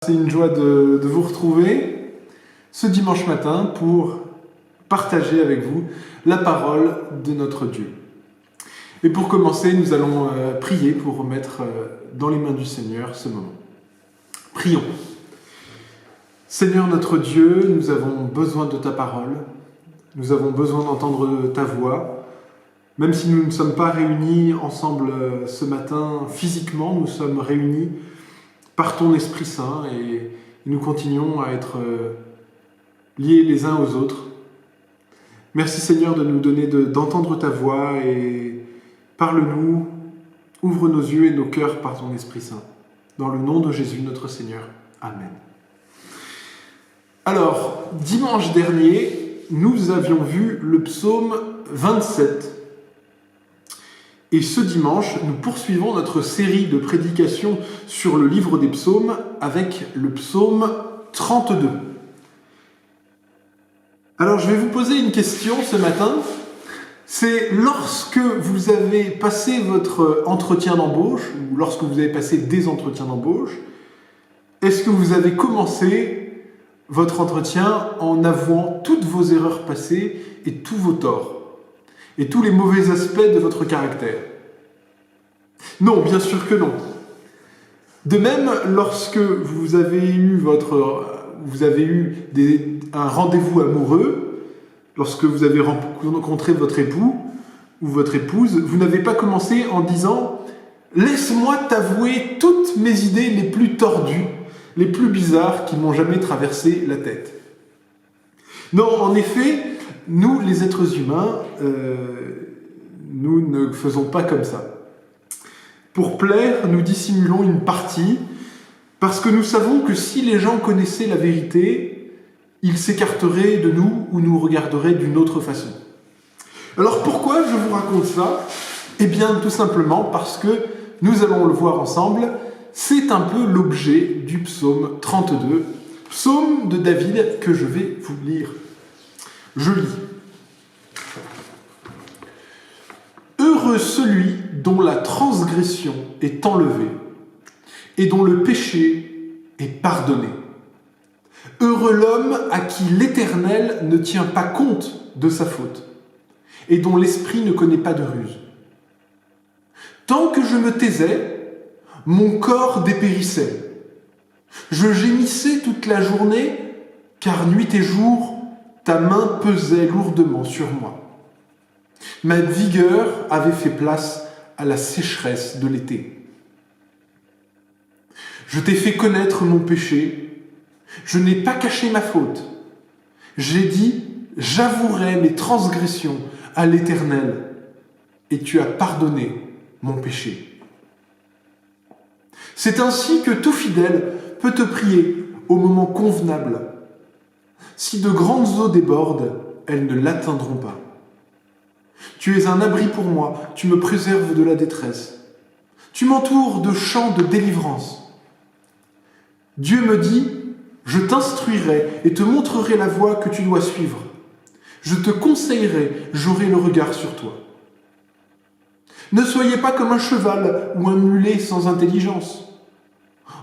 C'est une joie de vous retrouver ce dimanche matin pour partager avec vous la parole de notre Dieu. Et pour commencer, nous allons prier pour remettre dans les mains du Seigneur ce moment. Prions. Seigneur notre Dieu, nous avons besoin de ta parole, nous avons besoin d'entendre ta voix. Même si nous ne sommes pas réunis ensemble ce matin physiquement, nous sommes réunis par ton Esprit Saint et nous continuons à être liés les uns aux autres. Merci Seigneur de nous donner d'entendre ta voix et parle-nous, ouvre nos yeux et nos cœurs par ton Esprit Saint. Dans le nom de Jésus notre Seigneur. Amen. Alors, dimanche dernier, nous avions vu le psaume 27. Et ce dimanche, nous poursuivons notre série de prédications sur le livre des psaumes avec le psaume 32. Alors, je vais vous poser une question ce matin. C'est lorsque vous avez passé votre entretien d'embauche, ou lorsque vous avez passé des entretiens d'embauche, est-ce que vous avez commencé votre entretien en avouant toutes vos erreurs passées et tous vos torts et tous les mauvais aspects de votre caractère? Non, bien sûr que non. De même, lorsque vous avez eu un rendez-vous amoureux, lorsque vous avez rencontré votre époux ou votre épouse, vous n'avez pas commencé en disant « Laisse-moi t'avouer toutes mes idées les plus tordues, les plus bizarres qui m'ont jamais traversé la tête. » Non, en effet, nous, les êtres humains, nous ne faisons pas comme ça. Pour plaire, nous dissimulons une partie, parce que nous savons que si les gens connaissaient la vérité, ils s'écarteraient de nous ou nous regarderaient d'une autre façon. Alors pourquoi je vous raconte ça ? Eh bien, tout simplement parce que, nous allons le voir ensemble, c'est un peu l'objet du psaume 32, psaume de David que je vais vous lire. Je lis. Heureux celui dont la transgression est enlevée et dont le péché est pardonné. Heureux l'homme à qui l'Éternel ne tient pas compte de sa faute et dont l'esprit ne connaît pas de ruse. Tant que je me taisais, mon corps dépérissait. Je gémissais toute la journée, car nuit et jour, ta main pesait lourdement sur moi. Ma vigueur avait fait place à la sécheresse de l'été. Je t'ai fait connaître mon péché. Je n'ai pas caché ma faute. J'ai dit, j'avouerai mes transgressions à l'Éternel, et tu as pardonné mon péché. C'est ainsi que tout fidèle peut te prier au moment convenable. Si de grandes eaux débordent, elles ne l'atteindront pas. Tu es un abri pour moi, tu me préserves de la détresse. Tu m'entoures de chants de délivrance. Dieu me dit, je t'instruirai et te montrerai la voie que tu dois suivre. Je te conseillerai, j'aurai le regard sur toi. Ne soyez pas comme un cheval ou un mulet sans intelligence.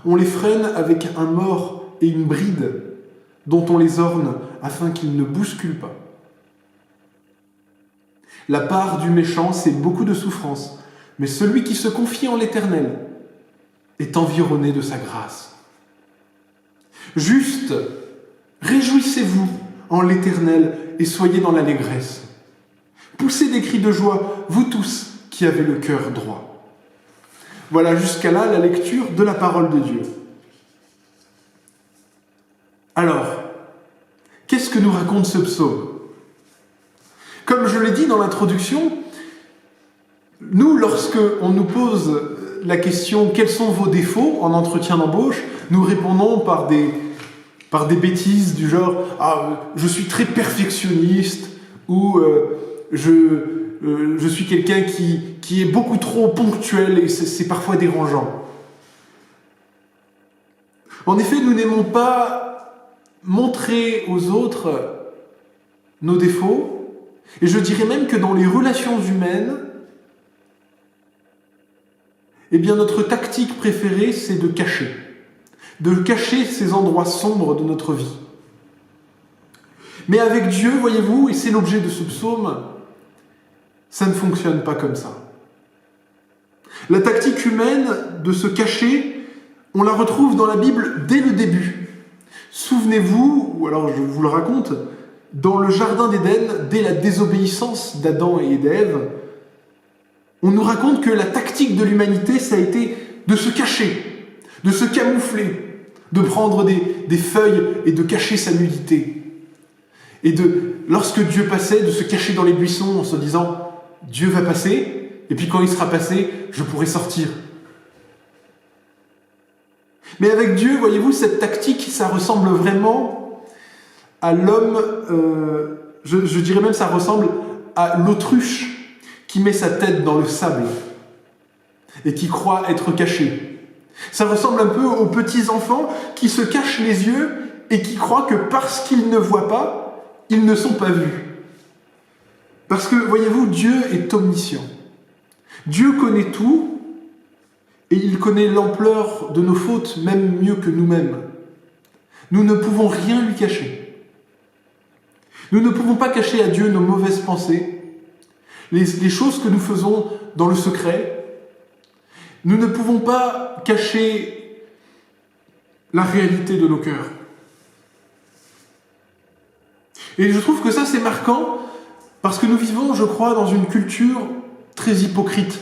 On les freine avec un mors et une bride dont on les orne afin qu'ils ne bousculent pas. La part du méchant, c'est beaucoup de souffrance, mais celui qui se confie en l'Éternel est environné de sa grâce. Juste, réjouissez-vous en l'Éternel et soyez dans l'allégresse. Poussez des cris de joie, vous tous qui avez le cœur droit. Voilà jusqu'à là la lecture de la parole de Dieu. Alors, qu'est-ce que nous raconte ce psaume ? Comme je l'ai dit dans l'introduction, nous, lorsque on nous pose la question « Quels sont vos défauts ?» en entretien d'embauche, nous répondons par des bêtises du genre « Ah, je suis très perfectionniste » ou je suis quelqu'un qui est beaucoup trop ponctuel et c'est parfois dérangeant. En effet, nous n'aimons pas montrer aux autres nos défauts. Et je dirais même que dans les relations humaines, eh bien notre tactique préférée, c'est de cacher. de cacher ces endroits sombres de notre vie. Mais avec Dieu, voyez-vous, et c'est l'objet de ce psaume, ça ne fonctionne pas comme ça. La tactique humaine de se cacher, on la retrouve dans la Bible dès le début. Souvenez-vous, ou alors je vous le raconte, dans le jardin d'Éden, dès la désobéissance d'Adam et d'Ève, on nous raconte que la tactique de l'humanité, ça a été de se cacher, de se camoufler, de prendre des feuilles et de cacher sa nudité. Et lorsque Dieu passait, de se cacher dans les buissons en se disant « Dieu va passer, et puis quand il sera passé, je pourrai sortir ». Mais avec Dieu, voyez-vous, cette tactique, ça ressemble vraiment à l'homme, je dirais même ça ressemble à l'autruche qui met sa tête dans le sable et qui croit être caché. Ça ressemble un peu aux petits enfants qui se cachent les yeux et qui croient que parce qu'ils ne voient pas, ils ne sont pas vus. Parce que, voyez-vous, Dieu est omniscient. Dieu connaît tout et il connaît l'ampleur de nos fautes même mieux que nous-mêmes. Nous ne pouvons rien lui cacher. Nous ne pouvons pas cacher à Dieu nos mauvaises pensées, les choses que nous faisons dans le secret. Nous ne pouvons pas cacher la réalité de nos cœurs. Et je trouve que ça, c'est marquant parce que nous vivons, je crois, dans une culture très hypocrite.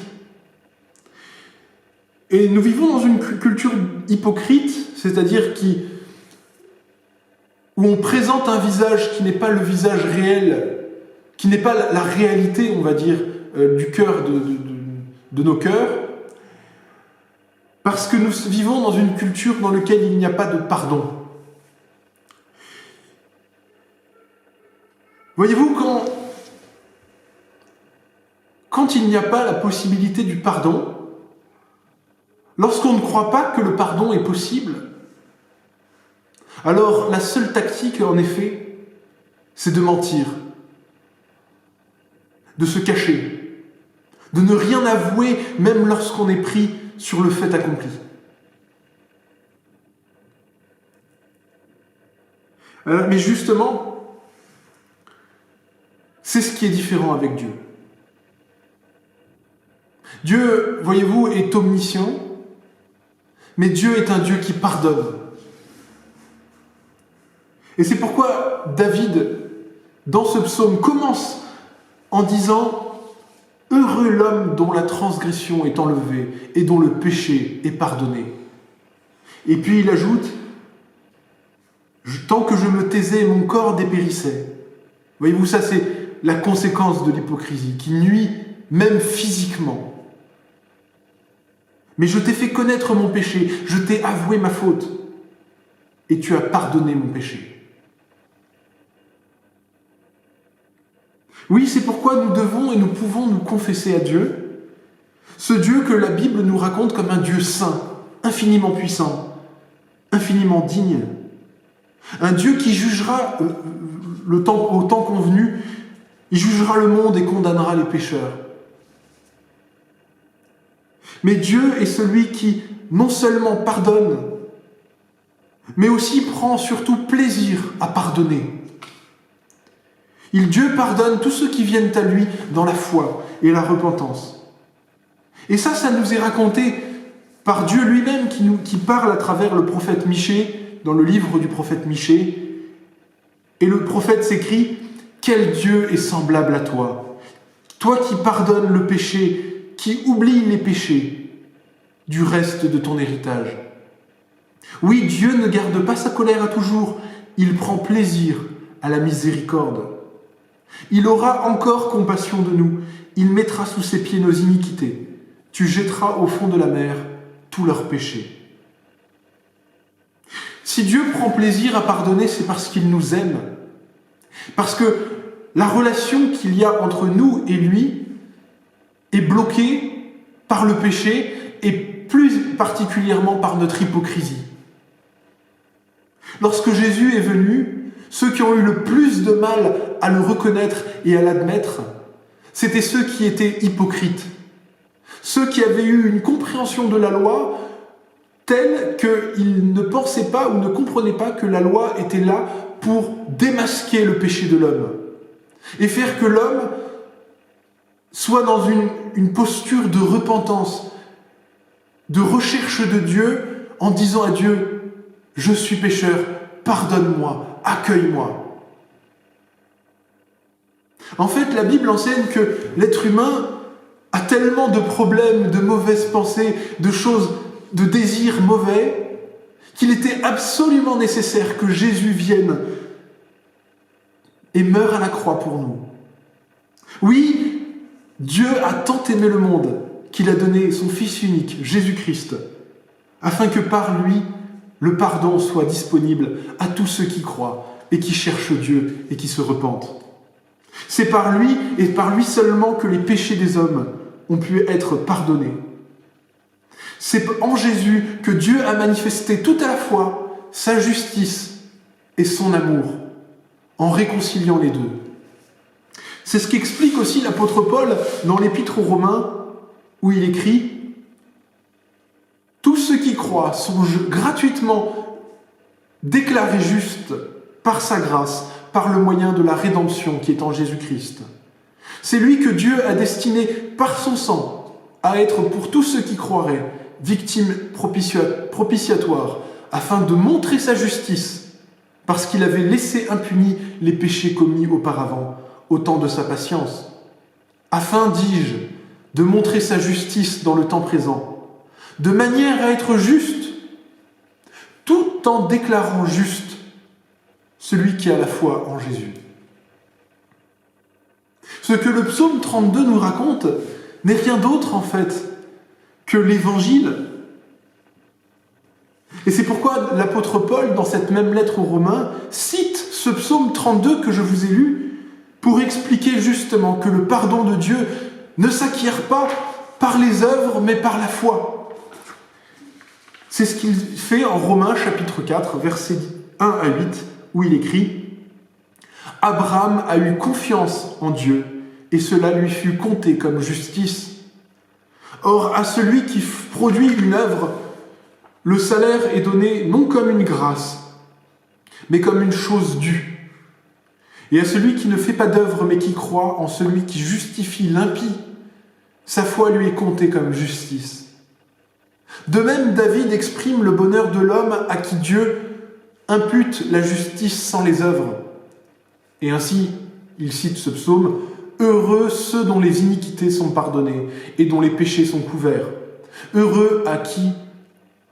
Et nous vivons dans une culture hypocrite, c'est-à-dire où on présente un visage qui n'est pas le visage réel, qui n'est pas la réalité, on va dire, du cœur de nos cœurs, parce que nous vivons dans une culture dans laquelle il n'y a pas de pardon. Voyez-vous, quand il n'y a pas la possibilité du pardon, lorsqu'on ne croit pas que le pardon est possible, alors la seule tactique, en effet, c'est de mentir, de se cacher, de ne rien avouer, même lorsqu'on est pris sur le fait accompli. Mais justement, c'est ce qui est différent avec Dieu. Dieu, voyez-vous, est omniscient, mais Dieu est un Dieu qui pardonne. Et c'est pourquoi David, dans ce psaume, commence en disant « Heureux l'homme dont la transgression est enlevée et dont le péché est pardonné. » Et puis il ajoute « Tant que je me taisais, mon corps dépérissait. » Voyez-vous, ça c'est la conséquence de l'hypocrisie, qui nuit même physiquement. « Mais je t'ai fait connaître mon péché, je t'ai avoué ma faute, et tu as pardonné mon péché. » Oui, c'est pourquoi nous devons et nous pouvons nous confesser à Dieu, ce Dieu que la Bible nous raconte comme un Dieu saint, infiniment puissant, infiniment digne, un Dieu qui jugera au temps convenu, il jugera le monde et condamnera les pécheurs. Mais Dieu est celui qui non seulement pardonne, mais aussi prend surtout plaisir à pardonner. Dieu pardonne tous ceux qui viennent à lui dans la foi et la repentance. Et ça nous est raconté par Dieu lui-même qui parle à travers le prophète Michée, dans le livre du prophète Michée. Et le prophète s'écrie « Quel Dieu est semblable à toi, toi qui pardonnes le péché, qui oublies les péchés du reste de ton héritage. » Oui, Dieu ne garde pas sa colère à toujours, il prend plaisir à la miséricorde. Il aura encore compassion de nous, il mettra sous ses pieds nos iniquités. Tu jetteras au fond de la mer tous leurs péchés. Si Dieu prend plaisir à pardonner, c'est parce qu'il nous aime. Parce que la relation qu'il y a entre nous et lui est bloquée par le péché et plus particulièrement par notre hypocrisie. Lorsque Jésus est venu, ceux qui ont eu le plus de mal à le reconnaître et à l'admettre, c'étaient ceux qui étaient hypocrites. Ceux qui avaient eu une compréhension de la loi tel qu'il ne pensait pas ou ne comprenait pas que la loi était là pour démasquer le péché de l'homme et faire que l'homme soit dans une posture de repentance, de recherche de Dieu, en disant à Dieu « Je suis pécheur, pardonne-moi, accueille-moi ». En fait, la Bible enseigne que l'être humain a tellement de problèmes, de mauvaises pensées, de choses, de désirs mauvais, qu'il était absolument nécessaire que Jésus vienne et meure à la croix pour nous. Oui, Dieu a tant aimé le monde qu'il a donné son Fils unique, Jésus-Christ, afin que par lui, le pardon soit disponible à tous ceux qui croient et qui cherchent Dieu et qui se repentent. C'est par lui et par lui seulement que les péchés des hommes ont pu être pardonnés. C'est en Jésus que Dieu a manifesté tout à la fois sa justice et son amour, en réconciliant les deux. C'est ce qu'explique aussi l'apôtre Paul dans l'Épître aux Romains, où il écrit « Tous ceux qui croient sont gratuitement déclarés justes par sa grâce, par le moyen de la rédemption qui est en Jésus-Christ. C'est lui que Dieu a destiné par son sang à être pour tous ceux qui croiraient victime propitiatoire, afin de montrer sa justice, parce qu'il avait laissé impunis les péchés commis auparavant, au temps de sa patience, afin, dis-je, de montrer sa justice dans le temps présent, de manière à être juste, tout en déclarant juste celui qui a la foi en Jésus. Ce que le psaume 32 nous raconte n'est rien d'autre, en fait, que l'Évangile. Et c'est pourquoi l'apôtre Paul, dans cette même lettre aux Romains, cite ce psaume 32 que je vous ai lu, pour expliquer justement que le pardon de Dieu ne s'acquiert pas par les œuvres, mais par la foi. C'est ce qu'il fait en Romains chapitre 4, versets 1 à 8, où il écrit « Abraham a eu confiance en Dieu, et cela lui fut compté comme justice. Or, à celui qui produit une œuvre, le salaire est donné non comme une grâce, mais comme une chose due. Et à celui qui ne fait pas d'œuvre, mais qui croit en celui qui justifie l'impie, sa foi lui est comptée comme justice. De même, David exprime le bonheur de l'homme à qui Dieu impute la justice sans les œuvres. Et ainsi, il cite ce psaume, « Heureux ceux dont les iniquités sont pardonnées et dont les péchés sont couverts. Heureux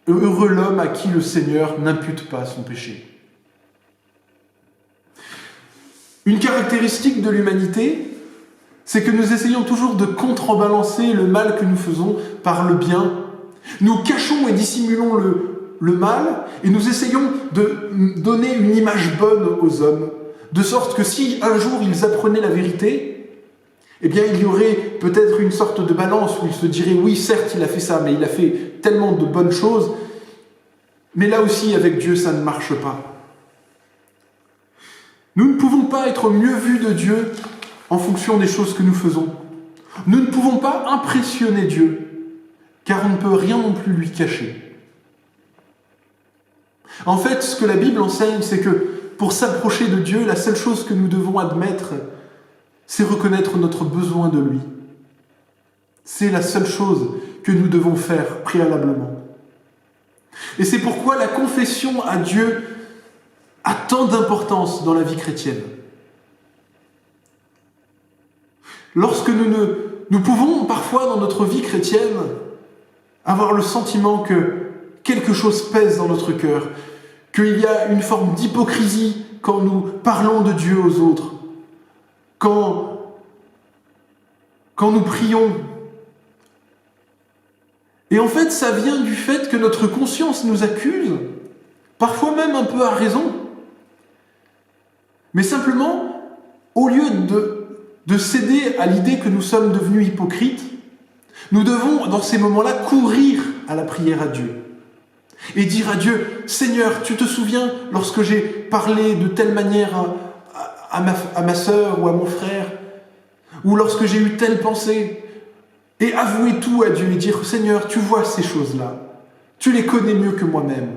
l'homme à qui le Seigneur n'impute pas son péché. » Une caractéristique de l'humanité, c'est que nous essayons toujours de contrebalancer le mal que nous faisons par le bien. Nous cachons et dissimulons le mal et nous essayons de donner une image bonne aux hommes, de sorte que si un jour ils apprenaient la vérité, eh bien il y aurait peut-être une sorte de balance où ils se diraient « Oui, certes, il a fait ça, mais il a fait tellement de bonnes choses, mais là aussi, avec Dieu, ça ne marche pas. » Nous ne pouvons pas être mieux vus de Dieu en fonction des choses que nous faisons. Nous ne pouvons pas impressionner Dieu, car on ne peut rien non plus lui cacher. En fait, ce que la Bible enseigne, c'est que pour s'approcher de Dieu, la seule chose que nous devons admettre, c'est reconnaître notre besoin de lui. C'est la seule chose que nous devons faire préalablement. Et c'est pourquoi la confession à Dieu a tant d'importance dans la vie chrétienne. Lorsque nous pouvons parfois dans notre vie chrétienne avoir le sentiment que quelque chose pèse dans notre cœur, qu'il y a une forme d'hypocrisie quand nous parlons de Dieu aux autres, quand nous prions. Et en fait, ça vient du fait que notre conscience nous accuse, parfois même un peu à raison. Mais simplement, au lieu de céder à l'idée que nous sommes devenus hypocrites, nous devons, dans ces moments-là, courir à la prière à Dieu. Et dire à Dieu, « Seigneur, tu te souviens lorsque j'ai parlé de telle manière à ma sœur ou à mon frère, ou lorsque j'ai eu telle pensée ?» Et avouer tout à Dieu et dire, « Seigneur, tu vois ces choses-là. Tu les connais mieux que moi-même.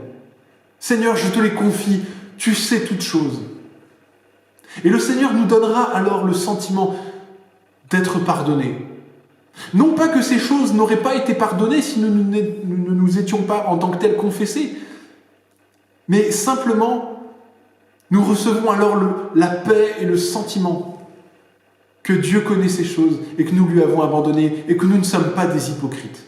Seigneur, je te les confie, tu sais toutes choses. Et le Seigneur nous donnera alors le sentiment d'être pardonnés. Non pas que ces choses n'auraient pas été pardonnées si nous ne nous étions pas en tant que tels confessés, mais simplement, nous recevons alors la paix et le sentiment que Dieu connaît ces choses et que nous lui avons abandonnées et que nous ne sommes pas des hypocrites.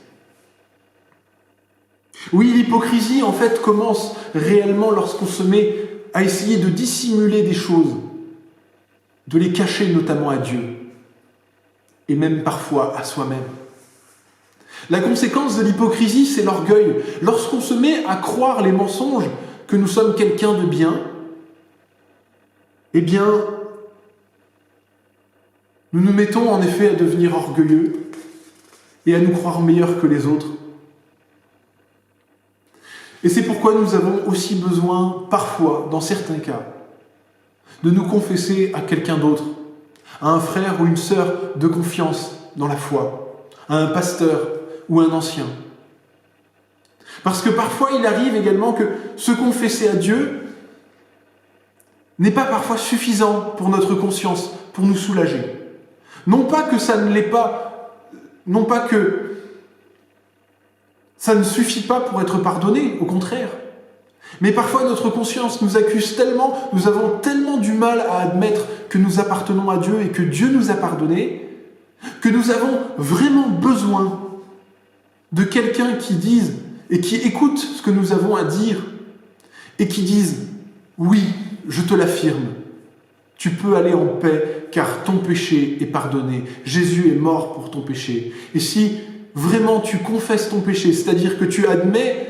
Oui, l'hypocrisie, en fait, commence réellement lorsqu'on se met à essayer de dissimuler des choses, de les cacher notamment à Dieu, et même parfois à soi-même. La conséquence de l'hypocrisie, c'est l'orgueil. Lorsqu'on se met à croire les mensonges que nous sommes quelqu'un de bien, eh bien, nous nous mettons en effet à devenir orgueilleux et à nous croire meilleurs que les autres. Et c'est pourquoi nous avons aussi besoin, parfois, dans certains cas, de nous confesser à quelqu'un d'autre, à un frère ou une sœur de confiance dans la foi, à un pasteur ou un ancien. Parce que parfois, il arrive également que se confesser à Dieu n'est pas parfois suffisant pour notre conscience, pour nous soulager. Non pas que ça ne l'est pas, non pas que ça ne suffit pas pour être pardonné, au contraire. Mais parfois notre conscience nous accuse tellement, nous avons tellement du mal à admettre que nous appartenons à Dieu et que Dieu nous a pardonné, que nous avons vraiment besoin de quelqu'un qui dise et qui écoute ce que nous avons à dire et qui dise « Oui, je te l'affirme, tu peux aller en paix car ton péché est pardonné. Jésus est mort pour ton péché. » Et si vraiment tu confesses ton péché, c'est-à-dire que tu admets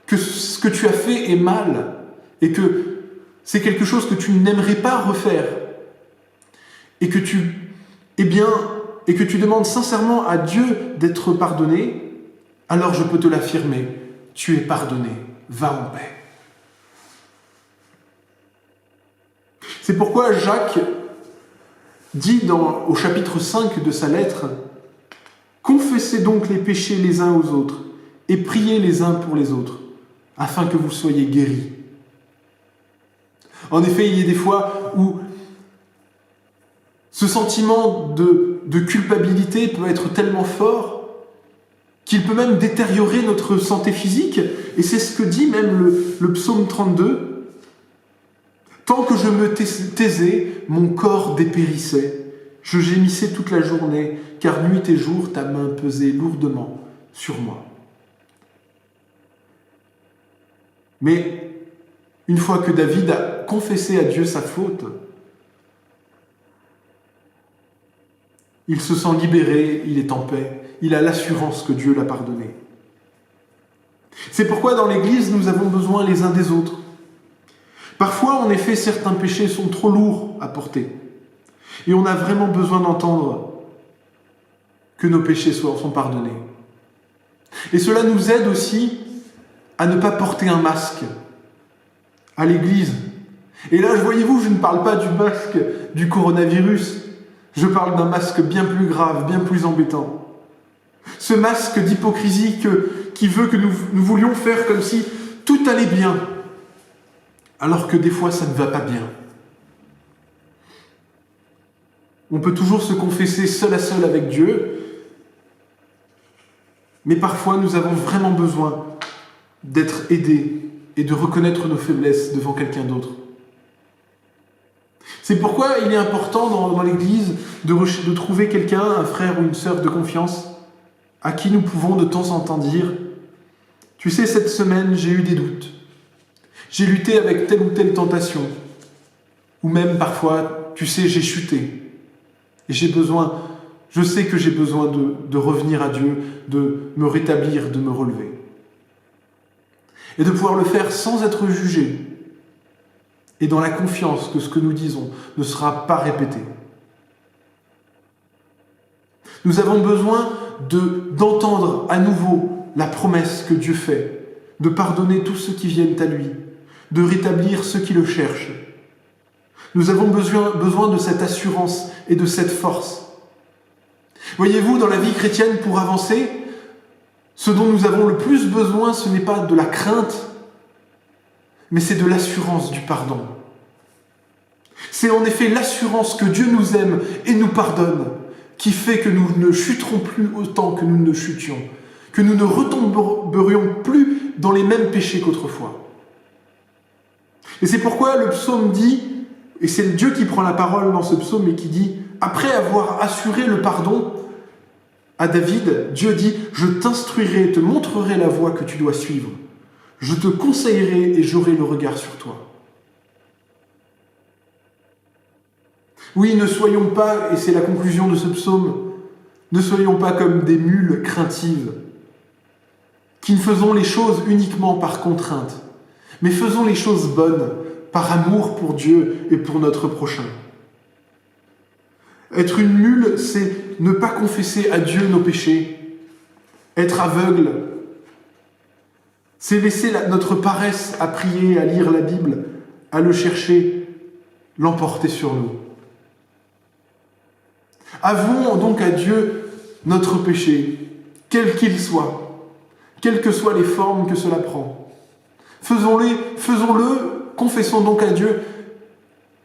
que ce que tu as fait est mal et que c'est quelque chose que tu n'aimerais pas refaire et que tu demandes sincèrement à Dieu d'être pardonné, alors je peux te l'affirmer, tu es pardonné, va en paix. C'est pourquoi Jacques dit au chapitre 5 de sa lettre « Confessez donc les péchés les uns aux autres et priez les uns pour les autres, afin que vous soyez guéris. » En effet, il y a des fois où ce sentiment de culpabilité peut être tellement fort qu'il peut même détériorer notre santé physique, et c'est ce que dit même le psaume 32. « Tant que je me taisais, mon corps dépérissait. Je gémissais toute la journée, car nuit et jour, ta main pesait lourdement sur moi. » Mais une fois que David a confessé à Dieu sa faute, il se sent libéré, il est en paix, il a l'assurance que Dieu l'a pardonné. C'est pourquoi dans l'Église, nous avons besoin les uns des autres. Parfois, en effet, certains péchés sont trop lourds à porter. Et on a vraiment besoin d'entendre que nos péchés sont pardonnés. Et cela nous aide aussi à ne pas porter un masque à l'église. Et là, voyez-vous, je ne parle pas du masque du coronavirus. Je parle d'un masque bien plus grave, bien plus embêtant. Ce masque d'hypocrisie qui veut que nous voulions faire comme si tout allait bien, alors que des fois, ça ne va pas bien. On peut toujours se confesser seul à seul avec Dieu, mais parfois nous avons vraiment besoin d'être aidés et de reconnaître nos faiblesses devant quelqu'un d'autre. C'est pourquoi il est important dans l'Église de trouver quelqu'un, un frère ou une sœur de confiance, à qui nous pouvons de temps en temps dire « Tu sais, cette semaine, j'ai eu des doutes. J'ai lutté avec telle ou telle tentation. » Ou même parfois, « Tu sais, j'ai chuté. Et je sais que j'ai besoin de revenir à Dieu, de me rétablir, de me relever. » Et de pouvoir le faire sans être jugé, et dans la confiance que ce que nous disons ne sera pas répété. Nous avons besoin d'entendre à nouveau la promesse que Dieu fait, de pardonner tous ceux qui viennent à lui, de rétablir ceux qui le cherchent. Nous avons besoin de cette assurance et de cette force. Voyez-vous, dans la vie chrétienne, pour avancer, Ce dont nous avons le plus besoin, ce n'est pas de la crainte, mais c'est de l'assurance du pardon. C'est en effet l'assurance que Dieu nous aime et nous pardonne qui fait que nous ne chuterons plus autant que nous ne chutions, que nous ne retomberions plus dans les mêmes péchés qu'autrefois. Et c'est pourquoi le psaume dit, et c'est Dieu qui prend la parole dans ce psaume et qui dit, après avoir assuré le pardon à David, Dieu dit « Je t'instruirai, te montrerai la voie que tu dois suivre. Je te conseillerai et j'aurai le regard sur toi. » Oui, ne soyons pas, et c'est la conclusion de ce psaume, ne soyons pas comme des mules craintives, qui ne faisons les choses uniquement par contrainte, mais faisons les choses bonnes, par amour pour Dieu et pour notre prochain. Être une mule, c'est ne pas confesser à Dieu nos péchés, être aveugle, c'est laisser notre paresse à prier, à lire la Bible, à le chercher, l'emporter sur nous. Avouons donc à Dieu notre péché, quel qu'il soit, quelles que soient les formes que cela prend. Faisons-le, confessons donc à Dieu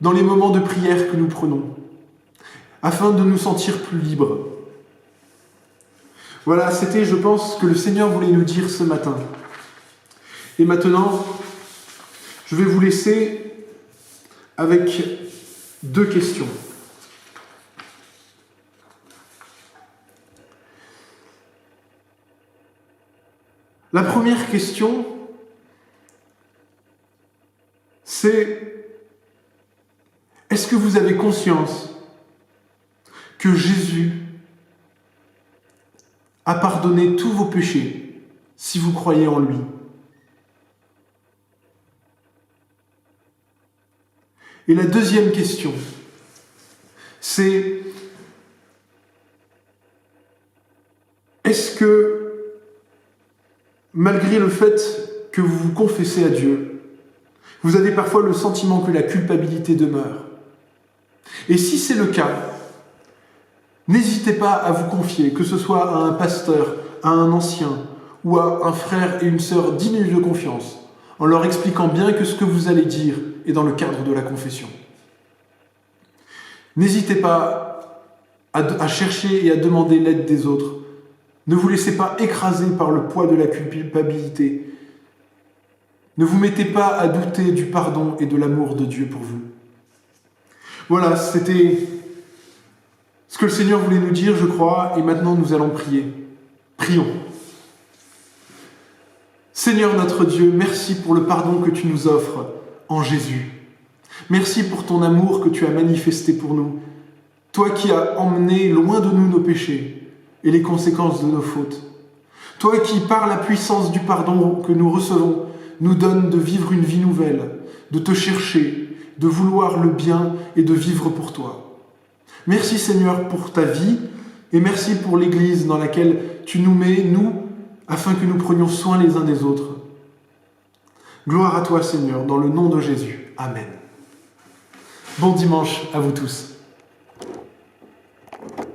dans les moments de prière que nous prenons, afin de nous sentir plus libres. Voilà, c'était, je pense, ce que le Seigneur voulait nous dire ce matin. Et maintenant, je vais vous laisser avec 2 questions. La première question, c'est: est-ce que vous avez conscience que Jésus a pardonné tous vos péchés si vous croyez en lui? Et la deuxième question, c'est: est-ce que, malgré le fait que vous vous confessez à Dieu, vous avez parfois le sentiment que la culpabilité demeure? Et si c'est le cas, n'hésitez pas à vous confier, que ce soit à un pasteur, à un ancien ou à un frère et une sœur dignes de confiance, en leur expliquant bien que ce que vous allez dire est dans le cadre de la confession. N'hésitez pas à chercher et à demander l'aide des autres. Ne vous laissez pas écraser par le poids de la culpabilité. Ne vous mettez pas à douter du pardon et de l'amour de Dieu pour vous. Voilà, c'était ce que le Seigneur voulait nous dire, je crois, et maintenant nous allons prier. Prions. Seigneur notre Dieu, merci pour le pardon que tu nous offres en Jésus. Merci pour ton amour que tu as manifesté pour nous. Toi qui as emmené loin de nous nos péchés et les conséquences de nos fautes. Toi qui, par la puissance du pardon que nous recevons, nous donne de vivre une vie nouvelle, de te chercher, de vouloir le bien et de vivre pour toi. Merci Seigneur pour ta vie et merci pour l'Église dans laquelle tu nous mets, nous, afin que nous prenions soin les uns des autres. Gloire à toi Seigneur, dans le nom de Jésus. Amen. Bon dimanche à vous tous.